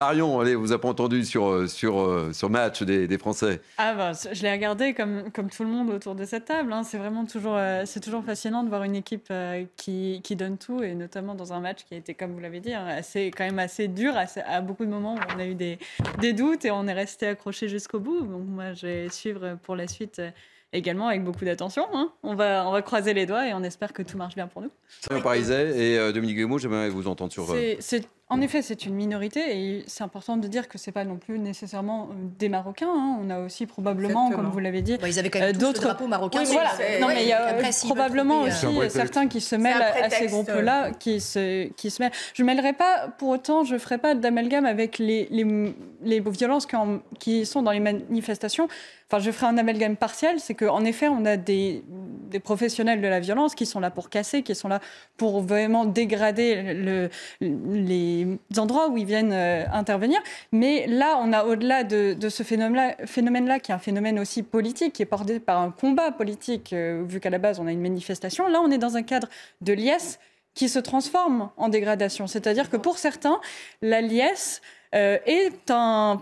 Marion, allez, vous avez pas entendu sur Match des Français. Ah bah, je l'ai regardé comme tout le monde autour de cette table. Hein. C'est toujours fascinant de voir une équipe qui donne tout, et notamment dans un match qui a été, comme vous l'avez dit, hein, quand même assez dur. À beaucoup de moments où on a eu des doutes et on est resté accroché jusqu'au bout. Donc moi, je vais suivre pour la suite également avec beaucoup d'attention. Hein. On va croiser les doigts et on espère que tout marche bien pour nous. Marion Pariset et Dominique Guillemot, j'aimerais vous entendre sur... En effet, c'est une minorité et c'est important de dire que ce n'est pas non plus nécessairement des Marocains. Hein. On a aussi probablement, Exactement. comme vous l'avez dit, ils avaient quand même d'autres drapeaux marocains. Oui, voilà. Non, mais il y a probablement aussi certains qui se mêlent à ces groupes-là, qui se mêlent. Je ne mêlerai pas, pour autant, je ne ferai pas d'amalgame avec les violences qui sont dans les manifestations. Enfin, je ferai un amalgame partiel, c'est qu'en effet, on a des professionnels de la violence qui sont là pour casser, qui sont là pour vraiment dégrader les endroits où ils viennent intervenir. Mais là, on a au-delà de ce phénomène-là, qui est un phénomène aussi politique, qui est porté par un combat politique, vu qu'à la base, on a une manifestation. Là, on est dans un cadre de liesse qui se transforme en dégradation. C'est-à-dire que pour certains, la liesse est un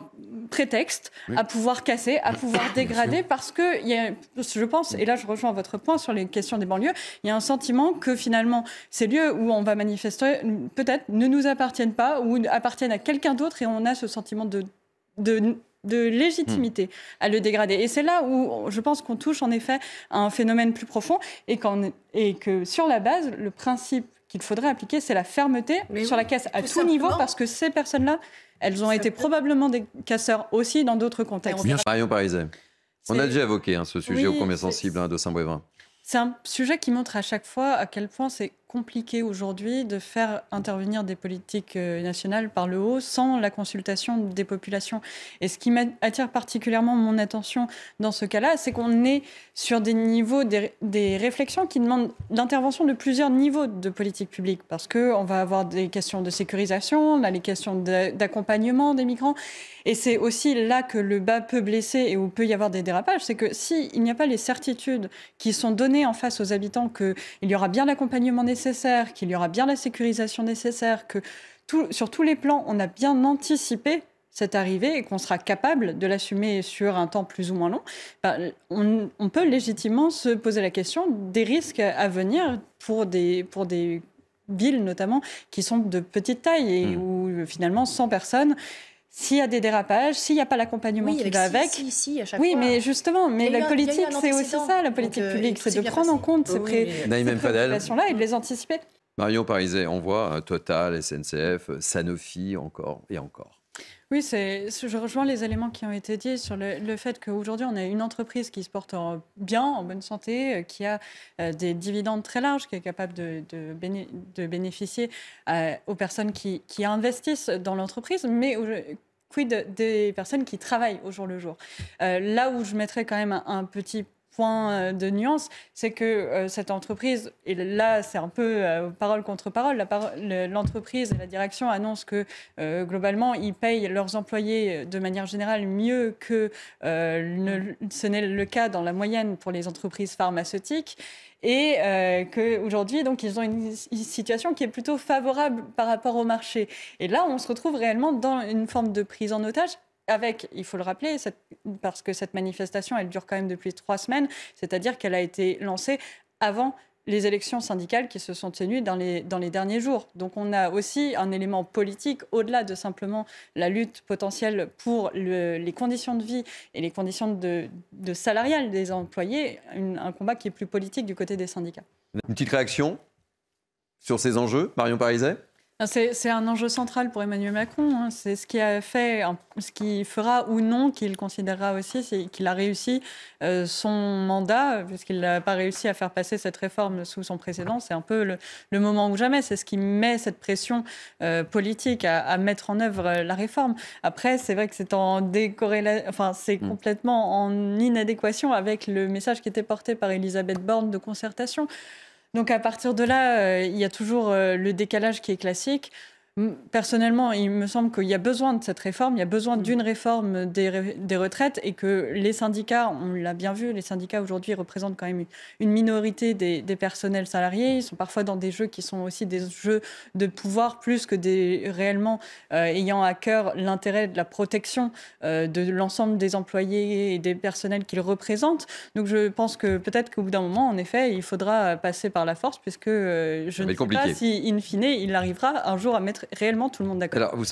prétexte à pouvoir casser, à pouvoir dégrader, parce que je pense, et là je rejoins votre point sur les questions des banlieues, il y a un sentiment que finalement ces lieux où on va manifester peut-être ne nous appartiennent pas ou appartiennent à quelqu'un d'autre, et on a ce sentiment de légitimité à le dégrader. Et c'est là où je pense qu'on touche en effet à un phénomène plus profond, et que sur la base, le principe qu'il faudrait appliquer, c'est la fermeté sur la casse à tout niveau, parce que ces personnes-là, elles ont été probablement des casseurs aussi dans d'autres contextes. Marion Pariset, on a déjà évoqué ce sujet ô combien sensible de Saint-Brévin. C'est un sujet qui montre à chaque fois à quel point c'est compliqué aujourd'hui de faire intervenir des politiques nationales par le haut sans la consultation des populations. Et ce qui attire particulièrement mon attention dans ce cas-là, c'est qu'on est sur des niveaux, des réflexions qui demandent l'intervention de plusieurs niveaux de politique publique, parce qu'on va avoir des questions de sécurisation, on a les questions d'accompagnement des migrants, et c'est aussi là que le bas peut blesser et où peut y avoir des dérapages. C'est que s'il n'y a pas les certitudes qui sont données en face aux habitants qu'il y aura bien l'accompagnement nécessaire, qu'il y aura bien la sécurisation nécessaire, que sur tous les plans, on a bien anticipé cette arrivée et qu'on sera capable de l'assumer sur un temps plus ou moins long, on peut légitimement se poser la question des risques à venir pour des villes notamment qui sont de petite taille et où finalement 100 personnes... S'il y a des dérapages, s'il n'y a pas l'accompagnement qui va avec... à chaque oui, fois. Mais justement, la politique, c'est aussi ça, la politique publique, c'est de prendre en compte ces préoccupations-là et de les anticiper. Marion Pariset, on voit Total, SNCF, Sanofi, encore et encore. Oui, je rejoins les éléments qui ont été dits sur le fait qu'aujourd'hui, on a une entreprise qui se porte bien, en bonne santé, qui a des dividendes très larges, qui est capable de bénéficier aux personnes qui investissent dans l'entreprise, mais quid des personnes qui travaillent au jour le jour. Là où je mettrais quand même un petit point de nuance, c'est que cette entreprise, et là c'est un peu parole contre parole, l'entreprise et la direction annoncent que globalement ils payent leurs employés de manière générale mieux que ce n'est le cas dans la moyenne pour les entreprises pharmaceutiques, et qu'aujourd'hui, donc, ils ont une situation qui est plutôt favorable par rapport au marché. Et là, on se retrouve réellement dans une forme de prise en otage, avec, il faut le rappeler, parce que cette manifestation, elle dure quand même depuis 3 semaines, c'est-à-dire qu'elle a été lancée avant les élections syndicales qui se sont tenues dans les derniers jours. Donc on a aussi un élément politique, au-delà de simplement la lutte potentielle pour les conditions de vie et les conditions de salariales des employés, un combat qui est plus politique du côté des syndicats. Une petite réaction sur ces enjeux, Marion Pariset ? C'est un enjeu central pour Emmanuel Macron. Hein. C'est ce qui a fait, ce qui fera ou non qu'il considérera aussi, c'est qu'il a réussi son mandat, puisqu'il n'a pas réussi à faire passer cette réforme sous son précédent. C'est un peu le moment ou jamais. C'est ce qui met cette pression politique à mettre en œuvre la réforme. Après, c'est vrai que c'est c'est complètement en inadéquation avec le message qui était porté par Elisabeth Borne de concertation. Donc à partir de là, il y a toujours le décalage qui est classique. Personnellement, il me semble qu'il y a besoin de cette réforme, il y a besoin d'une réforme des retraites et que les syndicats, on l'a bien vu, les syndicats aujourd'hui représentent quand même une minorité des personnels salariés. Ils sont parfois dans des jeux qui sont aussi des jeux de pouvoir plus que des réellement ayant à cœur l'intérêt de la protection de l'ensemble des employés et des personnels qu'ils représentent. Donc je pense que peut-être qu'au bout d'un moment, en effet, il faudra passer par la force puisque je ne sais pas si, in fine, il arrivera un jour à mettre réellement tout le monde d'accord. Alors, vous